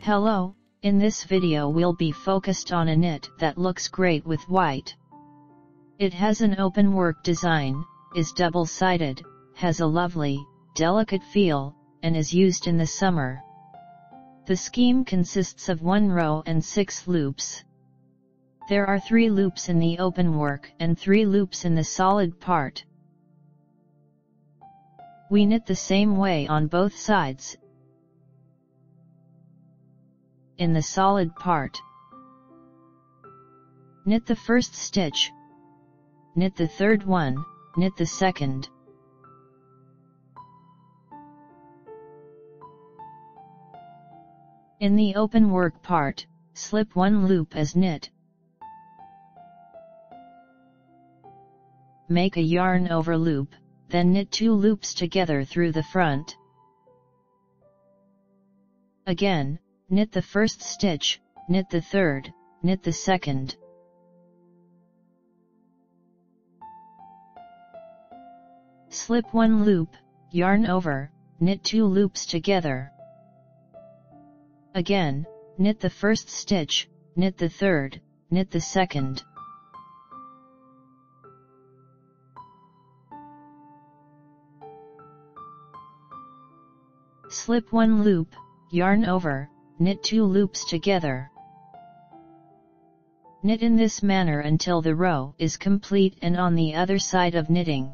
Hello, in this video we'll be focused on a knit that looks great with white. It has an open work design, is double-sided, has a lovely, delicate feel, and is used in the summer. The scheme consists of 1 row and 6 loops. There are 3 loops in the open work and 3 loops in the solid part. We knit the same way on both sides. In the solid part, knit the first stitch, knit the third one, knit the second. In the open work part, slip 1 loop as knit. Make a yarn over loop, then knit 2 loops together through the front. Again, knit the first stitch, knit the third, knit the second. Slip 1 loop, yarn over, knit 2 loops together. Again, knit the first stitch, knit the third, knit the second. Slip 1 loop, yarn over, knit 2 loops together. Knit in this manner until the row is complete and on the other side of knitting.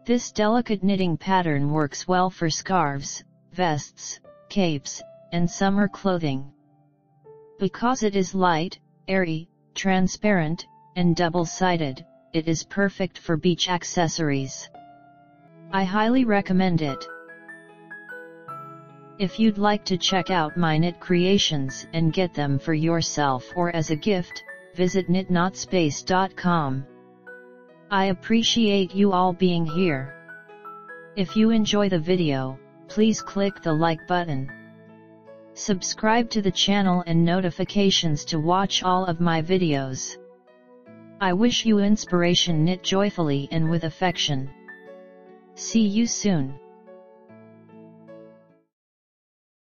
This delicate knitting pattern works well for scarves, vests, capes, and summer clothing. Because it is light, airy, transparent, and double-sided, it is perfect for beach accessories. I highly recommend it. If you'd like to check out my knit creations and get them for yourself or as a gift, visit knitnotspace.com. I appreciate you all being here. If you enjoy the video, please click the like button. Subscribe to the channel and notifications to watch all of my videos. I wish you inspiration. Knit joyfully and with affection. See you soon.